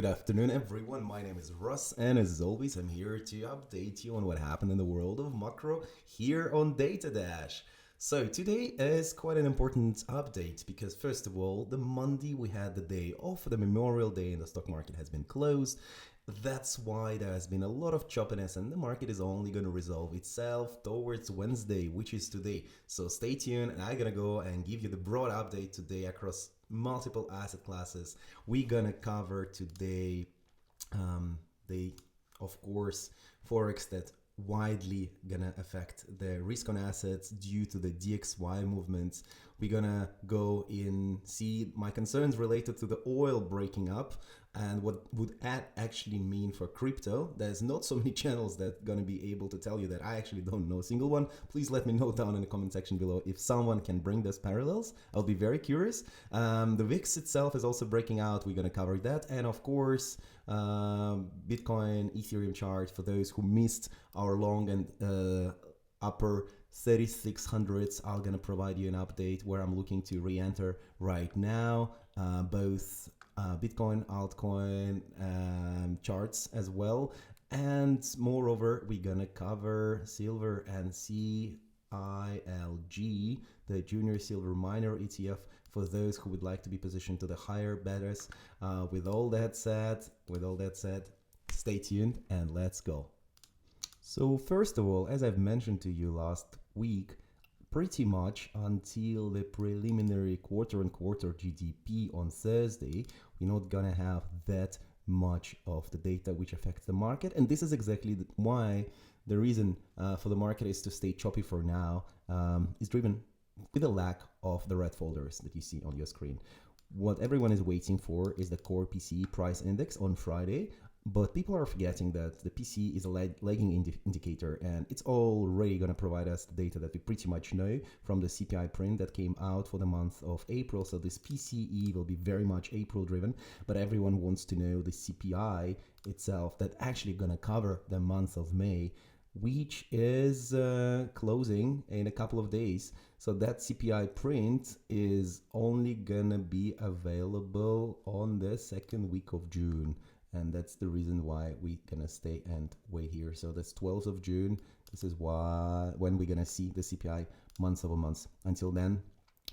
Good afternoon, everyone. My name is Russ, and as always, I'm here to update you on what happened in the world of macro here on DataDash. So today is quite an important update because first of all, the Monday we had the day off, the Memorial Day, and the stock market has been closed. That's why there has been a lot of choppiness, and the market is only going to resolve itself towards Wednesday, which is today. So stay tuned, and I'm going to go and give you the broad update today across multiple asset classes. We're going to cover today the, of course, Forex that widely gonna affect the risk on assets due to the DXY movements. We're gonna go in see my concerns related to the oil breaking up and what would that actually mean for crypto. There's not so many channels that gonna be able to tell you that. I actually don't know a single one. Please let me know down in the comment section below if someone can bring those parallels. I'll be very curious. The VIX itself is also breaking out. We're gonna cover that, and of course Bitcoin, Ethereum chart for those who missed our long and upper 3600s. I'm gonna provide you an update where I'm looking to re-enter right now, both Bitcoin, altcoin charts as well, and moreover we're gonna cover silver and CILG, the junior silver miner ETF, for those who would like to be positioned to the higher betters. With all that said, stay tuned and let's go. So first of all, as I've mentioned to you last week, pretty much until the preliminary quarter-on-quarter GDP on Thursday, we're not gonna have that much of the data which affects the market, and this is exactly why the reason for the market is to stay choppy for now is driven with a lack of the red folders that you see on your screen. What everyone is waiting for is the core PCE price index on Friday, but people are forgetting that the PCE is a lagging indicator, and it's already going to provide us the data that we pretty much know from the CPI print that came out for the month of April. So this PCE will be very much April driven, but everyone wants to know the CPI itself that actually going to cover the month of May, which is closing in a couple of days. So that CPI print is only gonna be available on the second week of June. And that's the reason why we're gonna stay and wait here. So that's 12th of June. This is when we're gonna see the CPI month over month. Until then,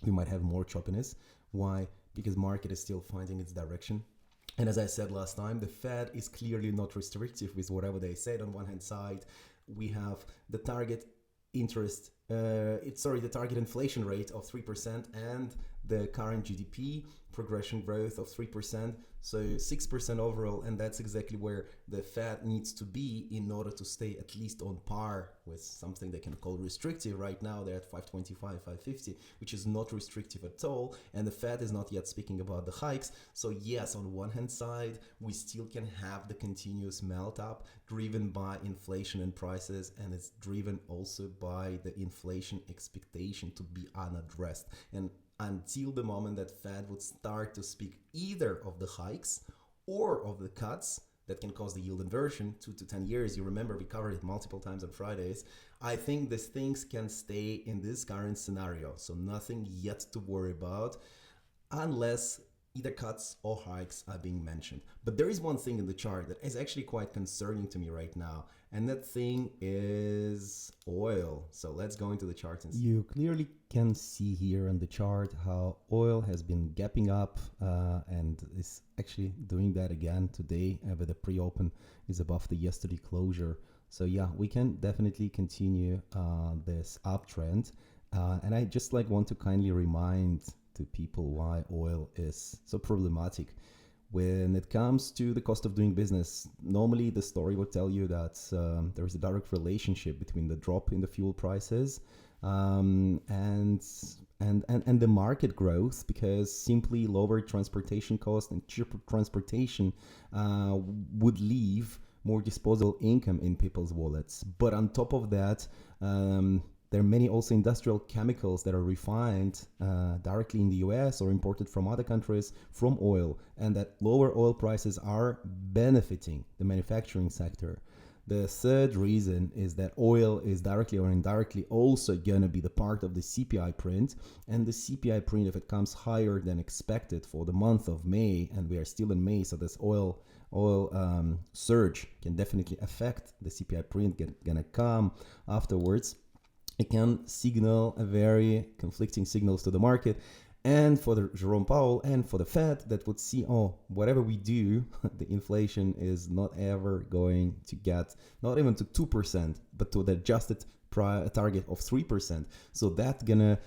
we might have more choppiness. Why? Because market is still finding its direction. And as I said last time, the Fed is clearly not restrictive with whatever they said. On one hand side, we have the target the target inflation rate of 3% and the current GDP progression growth of 3%, so 6% overall, and that's exactly where the Fed needs to be in order to stay at least on par with something they can call restrictive. Right now they're at 525, 550, which is not restrictive at all, and the Fed is not yet speaking about the hikes. So yes, on one hand side, we still can have the continuous melt up driven by inflation and prices, and it's driven also by the inflation expectation to be unaddressed. And until the moment that Fed would start to speak either of the hikes or of the cuts that can cause the yield inversion, 2 to 10 years, you remember we covered it multiple times on Fridays, I think these things can stay in this current scenario. So nothing yet to worry about unless either cuts or hikes are being mentioned. But there is one thing in the chart that is actually quite concerning to me right now, and that thing is oil. So let's go into the chart and see. You clearly can see here on the chart how oil has been gapping up and is actually doing that again today, but the pre-open is above the yesterday closure. So yeah, we can definitely continue this uptrend. And I just want to kindly remind to people why oil is so problematic. When it comes to the cost of doing business, normally the story would tell you that there is a direct relationship between the drop in the fuel prices and the market growth, because simply lower transportation costs and cheaper transportation would leave more disposable income in people's wallets. But on top of that, there are many also industrial chemicals that are refined directly in the US or imported from other countries from oil, and that lower oil prices are benefiting the manufacturing sector. The third reason is that oil is directly or indirectly also going to be the part of the CPI print, and the CPI print, if it comes higher than expected for the month of May, and we are still in May, so this oil oil surge can definitely affect the CPI print gonna come afterwards. It can signal a very conflicting signals to the market, and for the Jerome Powell and for the Fed that would see, oh, whatever we do, the inflation is not ever going to get not even to 2%, but to the adjusted target of 3%. So that's gonna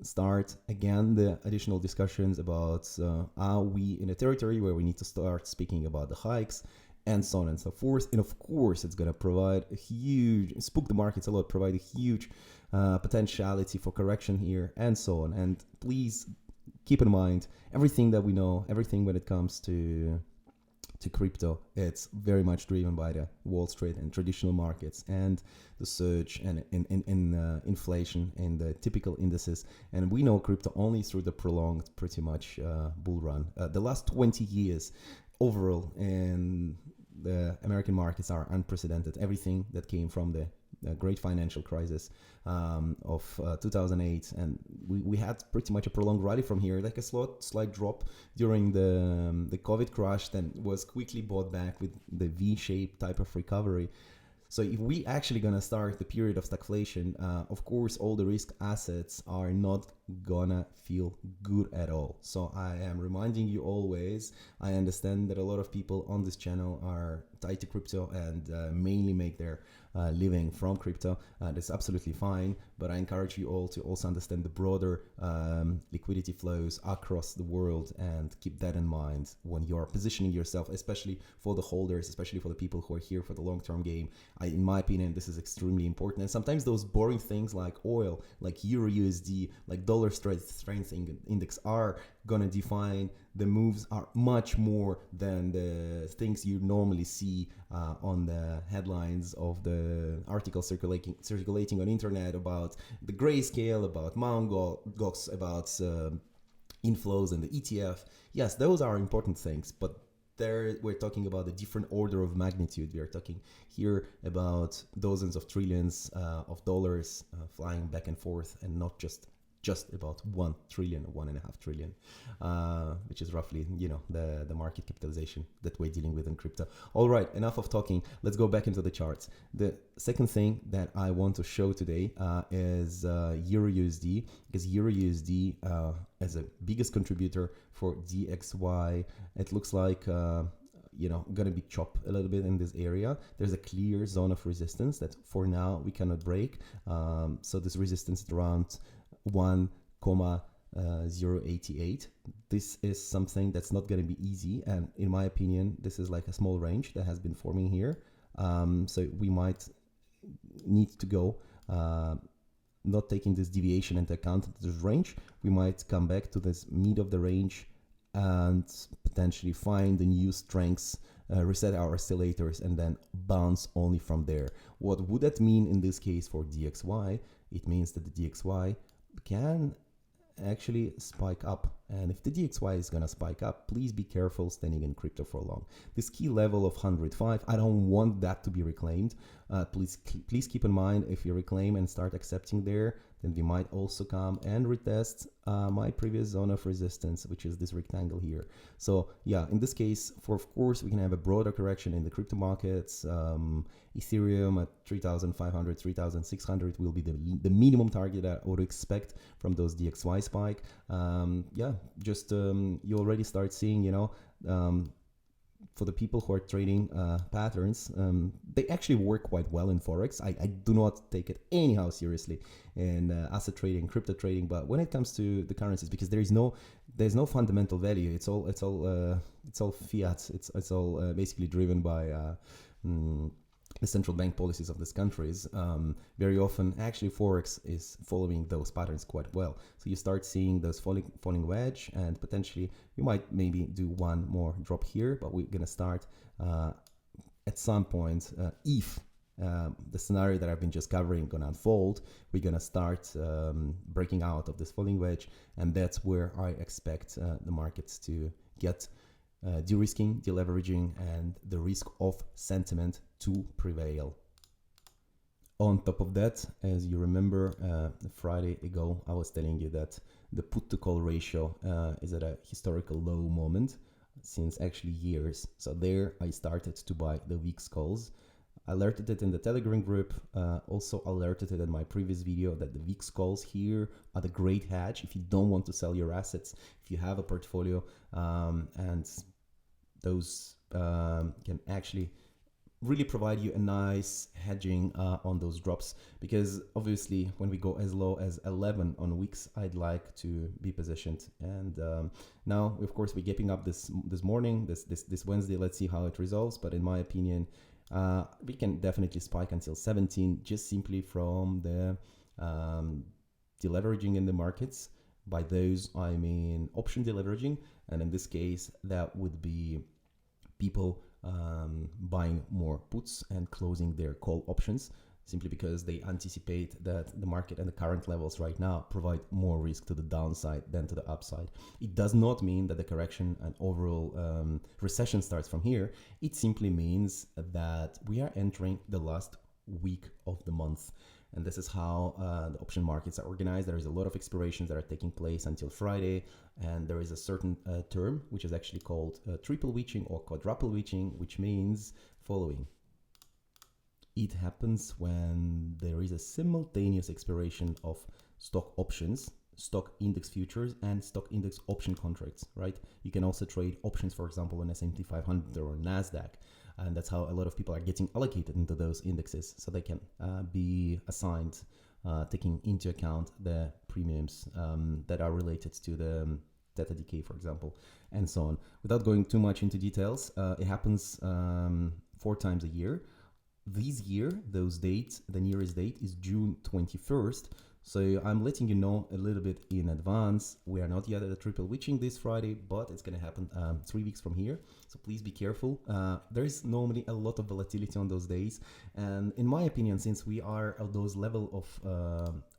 start again the additional discussions about are we in a territory where we need to start speaking about the hikes and so on and so forth. And of course, it's going to provide a huge, spook the markets a lot, provide a huge potentiality for correction here and so on. And please keep in mind everything that we know, everything when it comes to crypto, it's very much driven by the Wall Street and traditional markets and the surge and in inflation in the typical indices. And we know crypto only through the prolonged, pretty much bull run. The last 20 years overall in the American markets are unprecedented. Everything that came from the great financial crisis of 2008, and we had pretty much a prolonged rally from here, like a slight drop during the COVID crash, then was quickly bought back with the V-shaped type of recovery. So if we actually gonna start the period of stagflation, of course, all the risk assets are not gonna feel good at all. So I am reminding you always, I understand that a lot of people on this channel are tied to crypto and mainly make their living from crypto. That's absolutely fine, but I encourage you all to also understand the broader liquidity flows across the world and keep that in mind when you're positioning yourself, especially for the holders, especially for the people who are here for the long-term game. In my opinion, this is extremely important. And sometimes those boring things like oil, like Euro USD, like dollar strength index are gonna define the moves are much more than the things you normally see on the headlines of the articles circulating on internet about the grayscale, about Mt. Gox, about inflows and the ETF. Yes, those are important things, but there we're talking about a different order of magnitude. We are talking here about dozens of trillions of dollars flying back and forth, and not just about 1 trillion or 1.5 trillion, which is roughly, the market capitalization that we're dealing with in crypto. All right, enough of talking. Let's go back into the charts. The second thing that I want to show today is Euro USD, because Euro USD as a biggest contributor for DXY, it looks like gonna be chopped a little bit in this area. There's a clear zone of resistance that for now we cannot break. So this resistance is around 1,088. This is something that's not going to be easy, and in my opinion this is like a small range that has been forming here, so we might need to go not taking this deviation into account, this range. We might come back to this mid of the range and potentially find the new strengths, reset our oscillators, and then bounce only from there. What would that mean in this case for DXY? It means that the DXY can actually spike up, and if the DXY is gonna spike up, please be careful standing in crypto for long. This key level of 105, I don't want that to be reclaimed. Please keep in mind, if you reclaim and start accepting there, then we might also come and retest my previous zone of resistance, which is this rectangle here. So yeah, in this case, of course we can have a broader correction in the crypto markets. Ethereum at 3,500, 3,600 will be the minimum target that I would expect from those DXY spike. You already start seeing, for the people who are trading patterns, they actually work quite well in Forex. I do not take it anyhow seriously in asset trading, crypto trading, but when it comes to the currencies, because there's no fundamental value. It's all fiat. It's all basically driven by the central bank policies of these countries. Very often, actually, Forex is following those patterns quite well. So you start seeing those falling wedge, and potentially you might maybe do one more drop here, but we're gonna start at some point, if the scenario that I've been just covering gonna unfold, we're gonna start breaking out of this falling wedge, and that's where I expect the markets to get de-risking, deleveraging, and the risk of sentiment to prevail. On top of that, as you remember, a Friday ago, I was telling you that the put to call ratio is at a historical low moment. since actually years. So there I started to buy the week's calls. Alerted it in the Telegram group, also alerted it in my previous video that the week's calls here are the great hedge if you don't want to sell your assets, if you have a portfolio, and those can actually really provide you a nice hedging on those drops, because obviously when we go as low as 11 on weeks, I'd like to be positioned. And now of course we're gapping up this morning, this Wednesday. Let's see how it resolves, but in my opinion, we can definitely spike until 17 just simply from the deleveraging in the markets. By those I mean option deleveraging, and in this case that would be people buying more puts and closing their call options, simply because they anticipate that the market and the current levels right now provide more risk to the downside than to the upside. It does not mean that the correction and overall recession starts from here. It simply means that we are entering the last week of the month. And this is how the option markets are organized. There is a lot of expirations that are taking place until Friday, and there is a certain term which is actually called triple witching or quadruple witching, which means following. It happens when there is a simultaneous expiration of stock options, stock index futures, and stock index option contracts, right? You can also trade options, for example, on S&P 500 or NASDAQ. And that's how a lot of people are getting allocated into those indexes, so they can be assigned, taking into account the premiums that are related to the data decay, for example, and so on. Without going too much into details, it happens 4 times a year. This year, those dates, the nearest date is June 21st. So I'm letting you know a little bit in advance. We are not yet at the triple witching this Friday, but it's going to happen 3 weeks from here. So please be careful. There is normally a lot of volatility on those days. And in my opinion, since we are at those level of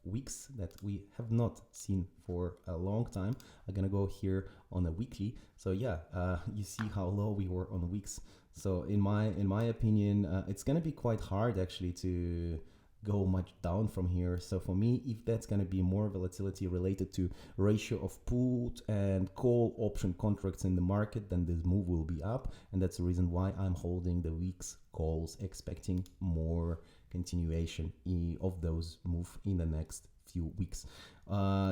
weeks that we have not seen for a long time, I'm going to go here on a weekly. So yeah, you see how low we were on weeks. So in my opinion, it's going to be quite hard actually to go much down from here. So for me, if that's going to be more volatility related to ratio of put and call option contracts in the market, then this move will be up, and that's the reason why I'm holding the week's calls, expecting more continuation of those move in the next few weeks.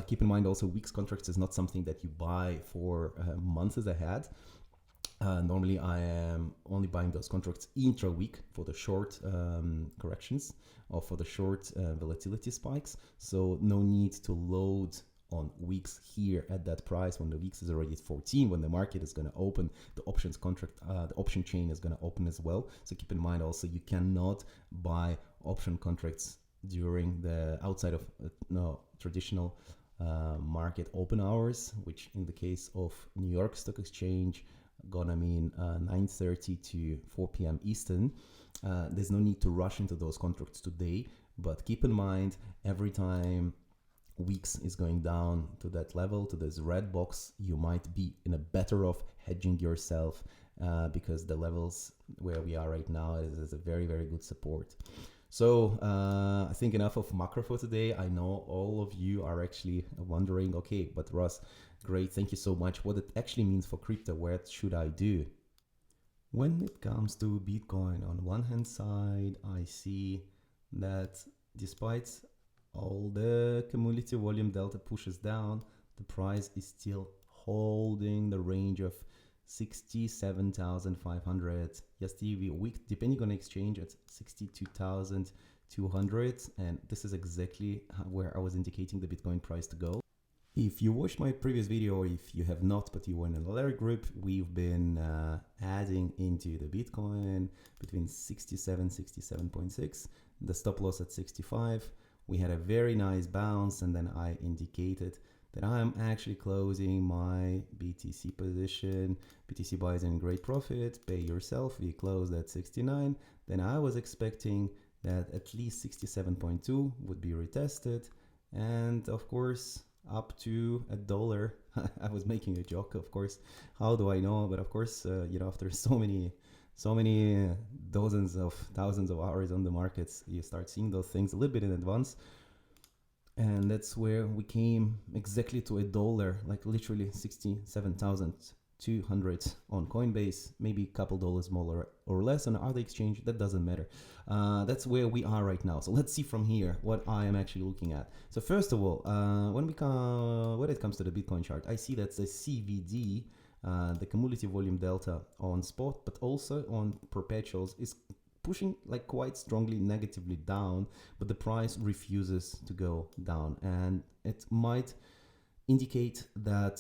Keep in mind also, week's contracts is not something that you buy for months ahead. Normally I am only buying those contracts intra-week for the short corrections or for the short volatility spikes. So no need to load on weeks here at that price when the weeks is already at 14, when the market is going to open, the options contract, the option chain is going to open as well. So keep in mind also, you cannot buy option contracts during the outside of traditional market open hours, which in the case of New York Stock Exchange gonna mean 9:30 to 4 p.m. Eastern. There's no need to rush into those contracts today, but keep in mind, every time weeks is going down to that level, to this red box, you might be in a better off hedging yourself because the levels where we are right now is a very, very good support. So I think enough of macro for today. I know all of you are actually wondering, okay, but Russ, great, thank you so much. What it actually means for crypto, what should I do? When it comes to Bitcoin, on one hand side, I see that despite all the cumulative volume delta pushes down, the price is still holding the range of 67,500. Yesterday week, depending on exchange, at 62,200, and this is exactly where I was indicating the Bitcoin price to go. If you watched my previous video, or if you have not, but you were in a Alert group, we've been adding into the Bitcoin between 67, 67.6, the stop loss at 65. We had a very nice bounce, and then I indicated that I'm actually closing my BTC position. BTC buys in great profit, pay yourself. We closed at 69. Then I was expecting that at least 67.2 would be retested. And of course, up to $1. I was making a joke, of course. How do I know? But of course, after so many dozens of thousands of hours on the markets, you start seeing those things a little bit in advance. And that's where we came exactly to $1, like literally 67,000 200 on Coinbase, maybe a couple dollars more or less on other exchange. That doesn't matter. That's where we are right now. So let's see from here what I am actually looking at. So first of all, when it comes to the Bitcoin chart, I see that the CVD, the cumulative volume delta on spot, but also on perpetuals, is pushing like quite strongly negatively down, but the price refuses to go down, and it might indicate that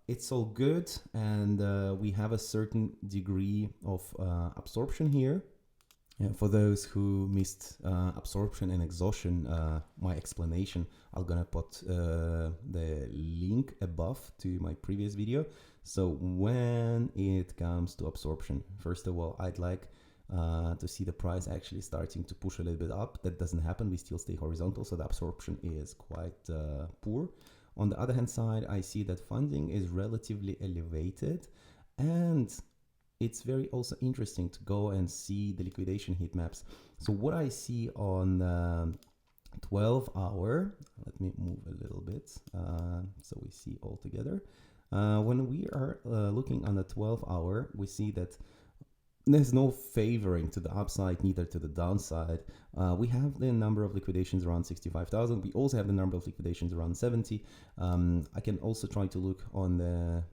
it's all good, and we have a certain degree of absorption here. For those who missed absorption and exhaustion, my explanation, I'm gonna put the link above to my previous video. So when it comes to absorption, first of all, I'd like to see the price actually starting to push a little bit up. That doesn't happen. We still stay horizontal, so the absorption is quite poor. On the other hand side, I see that funding is relatively elevated, and it's very also interesting to go and see the liquidation heat maps. So what I see on 12 hour, let me move a little bit so we see all together. When we are looking on the 12 hour, we see that there's no favoring to the upside, neither to the downside. We have the number of liquidations around 65,000. We also have the number of liquidations around 70. I can also try to look on the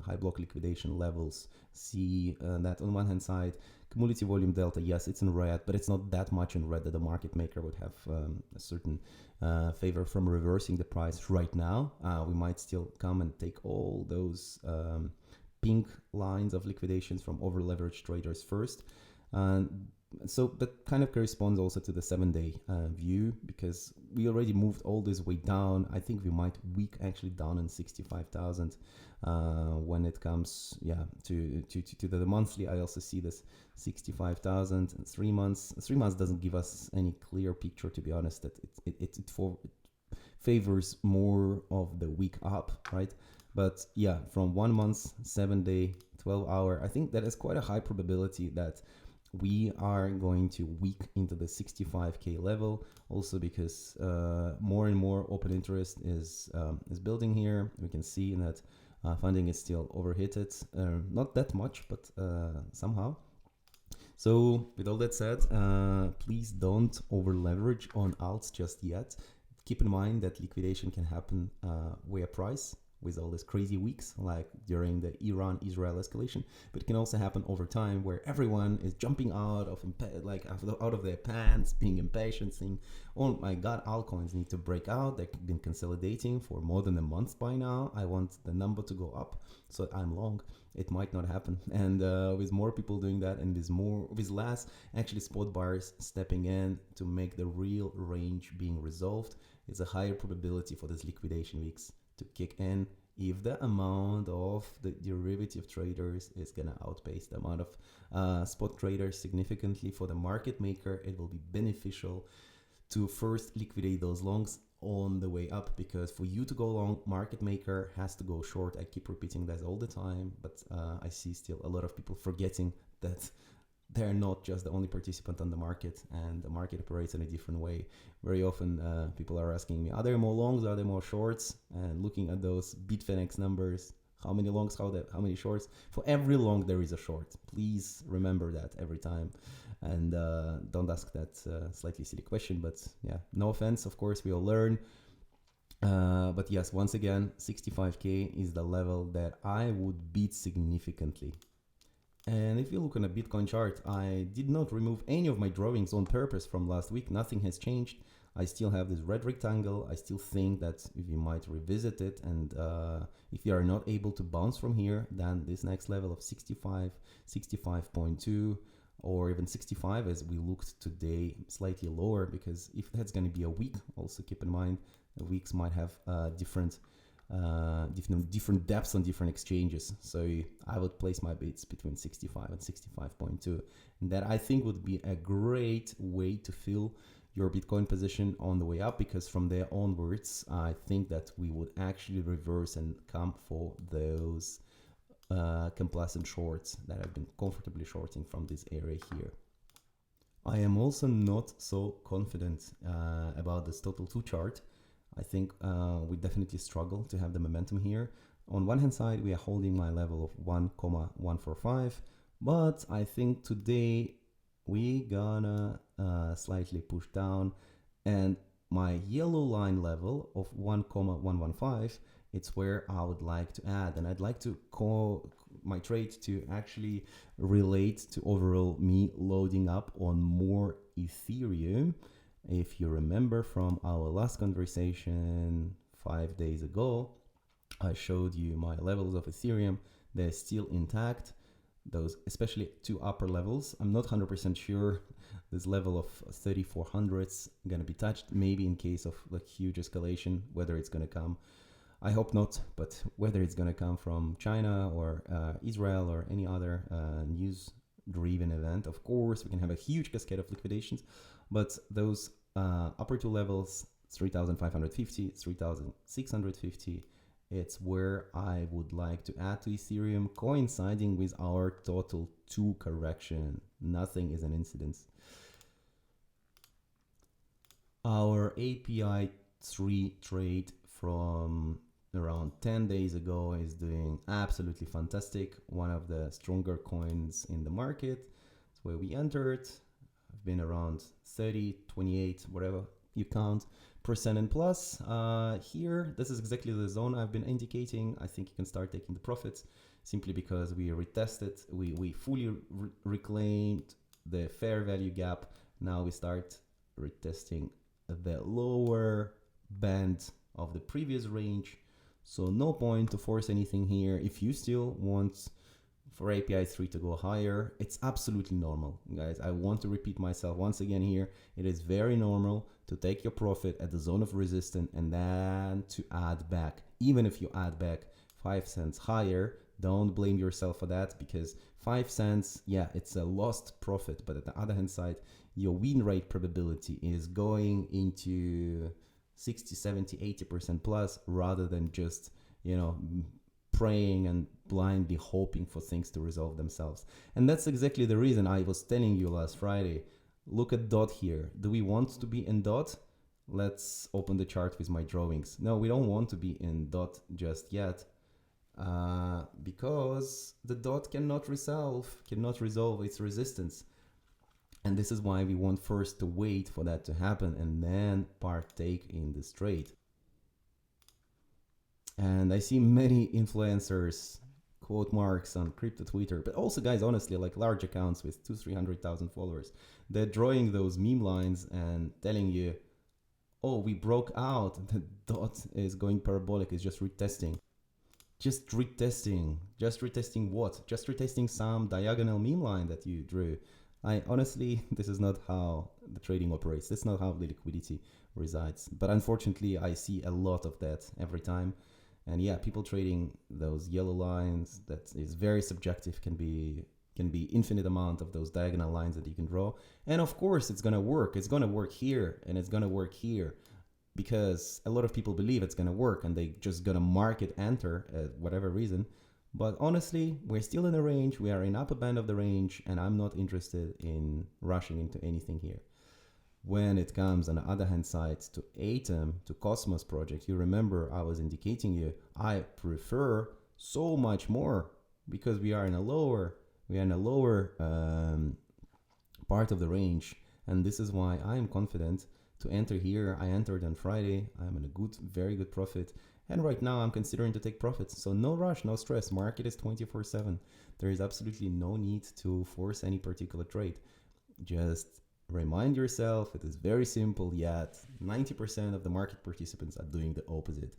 high block liquidation levels, see that on one hand side, cumulative volume delta, yes, it's in red, but it's not that much in red that the market maker would have a certain favor from reversing the price right now. We might still come and take all those pink lines of liquidations from over leveraged traders first. So that kind of corresponds also to the 7-day view, because we already moved all this way down. I think we might weak actually down in 65,000 when it comes to the monthly. I also see this 65,000 in 3 months. 3 months doesn't give us any clear picture, to be honest. That it favors more of the week up, right? But yeah, from 1 month, 7-day, 12 hour, I think that is quite a high probability that we are going to weak into the 65K level, also because more and more open interest is building here. We can see that funding is still overheated, not that much, but somehow. So with all that said, please don't over leverage on alts just yet. Keep in mind that liquidation can happen via price, with all these crazy weeks like during the Iran-Israel escalation, but it can also happen over time where everyone is jumping out of their pants, being impatient, saying, oh my god, altcoins need to break out. They've been consolidating for more than a month by now. I want the number to go up, so I'm long. It might not happen, and with more people doing that, and with less actually spot buyers stepping in to make the real range being resolved, it's a higher probability for these liquidation weeks to kick in if the amount of the derivative traders is going to outpace the amount of spot traders significantly. For the market maker, it will be beneficial to first liquidate those longs on the way up, because for you to go long, market maker has to go short. I keep repeating that all the time, but I see still a lot of people forgetting that they're not just the only participant on the market, and the market operates in a different way. Very often people are asking me, are there more longs, are there more shorts? And looking at those Bitfinex numbers, how many longs, how many shorts? For every long there is a short. Please remember that every time, and don't ask that slightly silly question, but yeah, no offense, of course, we all learn. But yes, once again, 65K is the level that I would beat significantly. And if you look on a Bitcoin chart, I did not remove any of my drawings on purpose from last week. Nothing has changed. I still have this red rectangle. I still think that you might revisit it. And if you are not able to bounce from here, then this next level of 65, 65.2, or even 65, as we looked today, slightly lower, because if that's going to be a week, also keep in mind, the weeks might have different depths on different exchanges. So I would place my bids between 65 and 65.2, and that I think would be a great way to fill your Bitcoin position on the way up, because from there onwards I think that we would actually reverse and come for those complacent shorts that I've been comfortably shorting from this area here. I am also not so confident about this total 2 chart. I think we definitely struggle to have the momentum here. On one hand side, we are holding my level of 1,145, but I think today we gonna slightly push down, and my yellow line level of 1,115, it's where I would like to add, and I'd like to call my trade to actually relate to overall me loading up on more Ethereum. If you remember from our last conversation 5 days ago, I showed you my levels of Ethereum. They're still intact. Those, especially two upper levels. I'm not 100% sure this level of 3400's gonna be touched, maybe in case of like huge escalation, whether it's gonna come. I hope not, but whether it's gonna come from China or Israel or any other news-driven event, of course, we can have a huge cascade of liquidations, but those upper two levels, 3,550, 3,650, it's where I would like to add to Ethereum, coinciding with our total 2 correction. Nothing is an incidence. Our API 3 trade from around 10 days ago is doing absolutely fantastic. One of the stronger coins in the market. That's where we entered. I've been around 30, 28, whatever you count, percent and plus. Here, this is exactly the zone I've been indicating. I think you can start taking the profits simply because we retested, we fully reclaimed the fair value gap. Now we start retesting the lower band of the previous range. So no point to force anything here. If you still want for API 3 to go higher, it's absolutely normal, guys. I want to repeat myself once again here. It is very normal to take your profit at the zone of resistance and then to add back. Even if you add back 5 cents higher, don't blame yourself for that, because 5 cents, yeah, it's a lost profit. But at the other hand side, your win rate probability is going into 60, 70, 80% plus, rather than just, you know, praying and blindly hoping for things to resolve themselves. And that's exactly the reason I was telling you last Friday, look at DOT here. Do we want to be in DOT? Let's open the chart with my drawings. No, we don't want to be in DOT just yet, because the DOT cannot resolve its resistance. And this is why we want first to wait for that to happen and then partake in this trade. And I see many influencers, quote marks, on crypto Twitter, but also guys, honestly, like large accounts with 200,000-300,000 followers, they're drawing those meme lines and telling you, oh, we broke out, the DOT is going parabolic, it's just retesting. Just retesting what? Just retesting some diagonal meme line that you drew. Honestly, this is not how the trading operates. That's not how the liquidity resides. But unfortunately, I see a lot of that every time. And yeah, people trading those yellow lines, that is very subjective, can be infinite amount of those diagonal lines that you can draw. And of course, it's gonna work. It's gonna work here and it's gonna work here, because a lot of people believe it's gonna work and they just gonna market enter at whatever reason. But honestly, we're still in a range. We are in upper band of the range, and I'm not interested in rushing into anything here. When it comes on the other hand side to Atom, to Cosmos project, you remember I was indicating you, I prefer so much more, because we are in a lower part of the range. And this is why I am confident to enter here. I entered on Friday. I'm in a very good profit. And right now I'm considering to take profits. So no rush, no stress. Market is 24/7. There is absolutely no need to force any particular trade. Just remind yourself, it is very simple, yet 90% of the market participants are doing the opposite.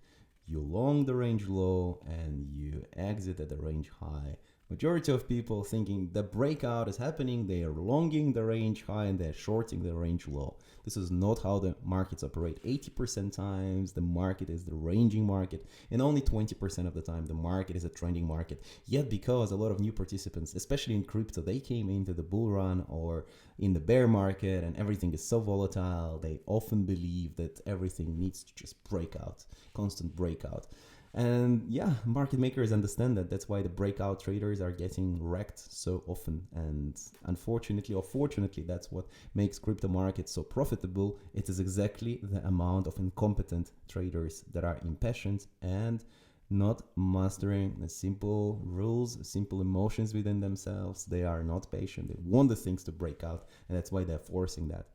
You long the range low and you exit at the range high. Majority of people thinking the breakout is happening, they are longing the range high and they're shorting the range low. This is not how the markets operate. 80% times the market is the ranging market, and only 20% of the time the market is a trending market. Yet because a lot of new participants, especially in crypto, they came into the bull run or in the bear market and everything is so volatile, they often believe that everything needs to just break out, constant breakout. And yeah, market makers understand that. That's why the breakout traders are getting wrecked so often. And unfortunately or fortunately, that's what makes crypto markets so profitable. It is exactly the amount of incompetent traders that are impatient and not mastering the simple rules, simple emotions within themselves. They are not patient. They want the things to break out, and that's why they're forcing that.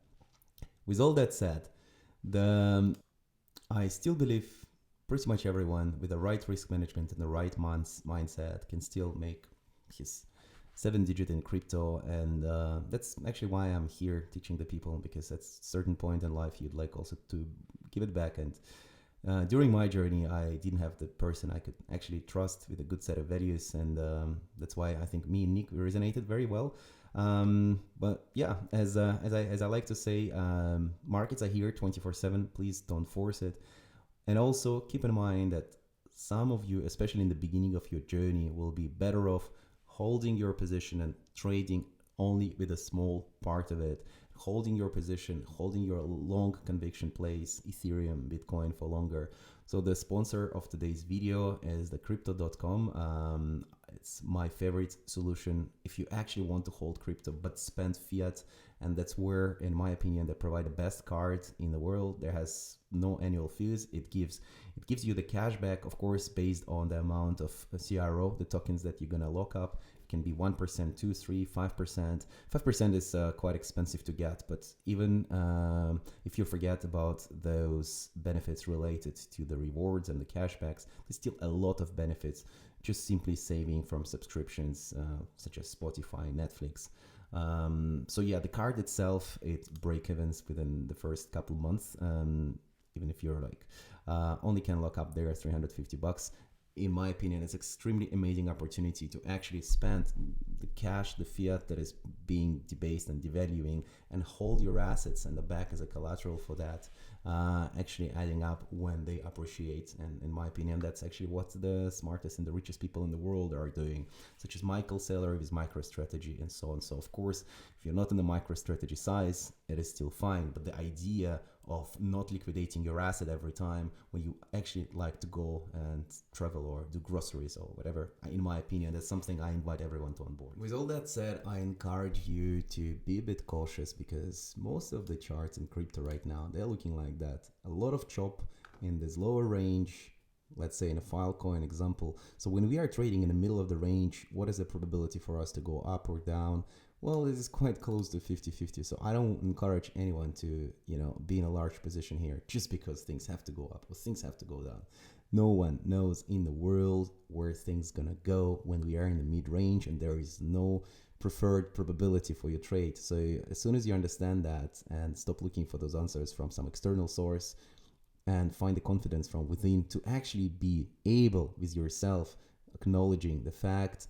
With all that said, I still believe pretty much everyone with the right risk management and the right mindset can still make his 7-digit in crypto, and that's actually why I'm here teaching the people, because at a certain point in life you'd like also to give it back. And during my journey, I didn't have the person I could actually trust with a good set of values, and that's why I think me and Nick resonated very well. But yeah, as I like to say, markets are here 24/7. Please don't force it, and also keep in mind that some of you, especially in the beginning of your journey, will be better off holding your position and trading only with a small part of it. Holding your position, holding your long conviction plays, Ethereum, Bitcoin for longer. So the sponsor of today's video is the crypto.com. It's my favorite solution if you actually want to hold crypto but spend fiat, and that's where, in my opinion, they provide the best card in the world. There has no annual fees. It gives you the cash back, of course, based on the amount of CRO, the tokens that you're gonna lock up. It can be 1%, 2, 3, 5%. 5% is quite expensive to get, but even if you forget about those benefits related to the rewards and the cashbacks, there's still a lot of benefits just simply saving from subscriptions such as Spotify, Netflix. So yeah, the card itself, it break evens within the first couple months. Even if you're like only can lock up there $350. In my opinion, it's extremely amazing opportunity to actually spend the cash, the fiat that is being debased and devaluing, and hold your assets and the back as a collateral for that, actually adding up when they appreciate. And in my opinion, that's actually what the smartest and the richest people in the world are doing, such as Michael Saylor with MicroStrategy and so on. So of course, if you're not in the MicroStrategy size, it is still fine. But the idea of not liquidating your asset every time when you actually like to go and travel or do groceries or whatever, in my opinion, that's something I invite everyone to onboard. With all that said, I encourage you to be a bit cautious, because most of the charts in crypto right now, they're looking like that. A lot of chop in this lower range, let's say in a Filecoin example. So when we are trading in the middle of the range, what is the probability for us to go up or down? Well, it is quite close to 50-50. So I don't encourage anyone to, be in a large position here just because things have to go up or things have to go down. No one knows in the world where things gonna go when we are in the mid-range, and there is no preferred probability for your trade. So as soon as you understand that and stop looking for those answers from some external source and find the confidence from within to actually be able with yourself acknowledging the fact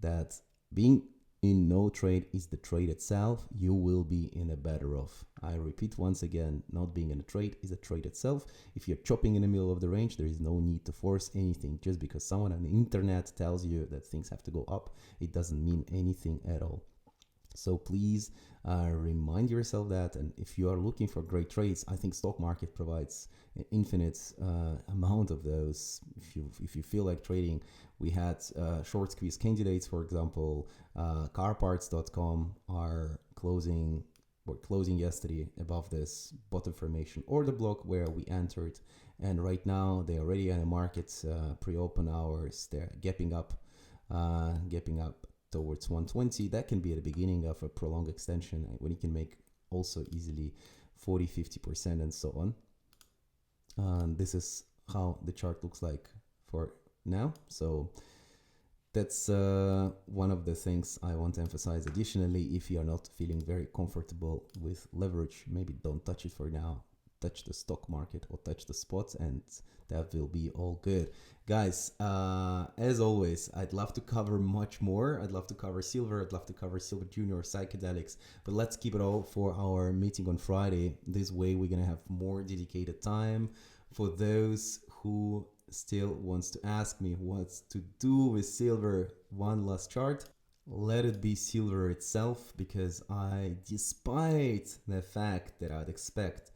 that being in no trade is the trade itself, you will be in a better off. I repeat once again, not being in a trade is a trade itself. If you're chopping in the middle of the range, there is no need to force anything. Just because someone on the internet tells you that things have to go up, it doesn't mean anything at all. So please remind yourself that, and if you are looking for great trades, I think stock market provides an infinite amount of those. If you feel like trading, we had short squeeze candidates, for example. Carparts.com are closing yesterday above this bottom formation order block where we entered, and right now they're already in the market pre-open hours. They're gapping up towards 120. That can be at the beginning of a prolonged extension when you can make also easily 40-50% and so on. This is how the chart looks like for now. So that's one of the things I want to emphasize. Additionally, if you are not feeling very comfortable with leverage, maybe don't touch it for now. Touch the stock market or touch the spots, and that will be all good. Guys, as always, I'd love to cover much more. I'd love to cover silver. I'd love to cover silver junior, psychedelics, but let's keep it all for our meeting on Friday. This way we're gonna have more dedicated time for those who still wants to ask me what to do with silver. One last chart. Let it be silver itself, because despite the fact that I'd expect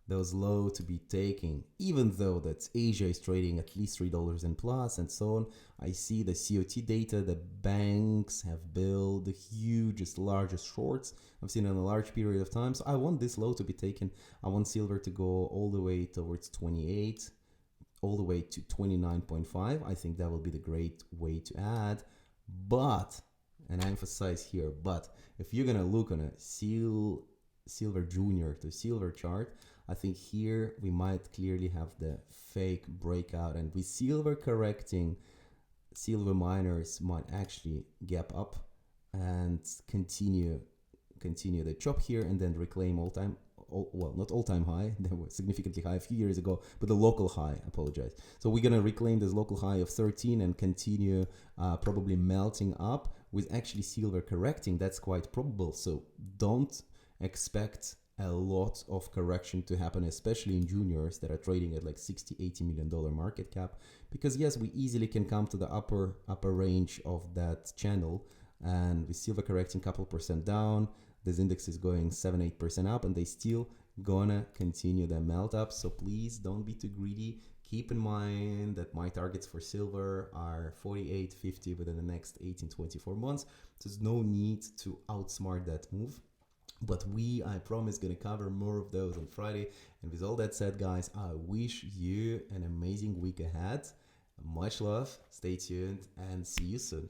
those low to be taking, even though that Asia is trading at least $3 and plus and so on, I see the COT data, the banks have built the hugest, largest shorts I've seen in a large period of time. So I want this low to be taken. I want silver to go all the way towards 28 all the way to 29.5. I think that will be the great way to add. But, and I emphasize here, but if you're gonna look on a silver junior to silver chart, I think here we might clearly have the fake breakout, and with silver correcting, silver miners might actually gap up and continue the chop here and then reclaim well, not all-time high, they were significantly high a few years ago, but the local high, I apologize. So we're gonna reclaim this local high of 13 and continue probably melting up with actually silver correcting. That's quite probable, so don't expect a lot of correction to happen, especially in juniors that are trading at like $60-80 million market cap, because yes, we easily can come to the upper range of that channel, and with silver correcting a couple percent down, this index is going 7-8% up, and they still gonna continue their melt up. So please don't be too greedy. Keep in mind that my targets for silver are 48.50 within the next 18-24 months. There's no need to outsmart that move. But I promise, gonna cover more of those on Friday. And with all that said, guys, I wish you an amazing week ahead. Much love, stay tuned, and see you soon.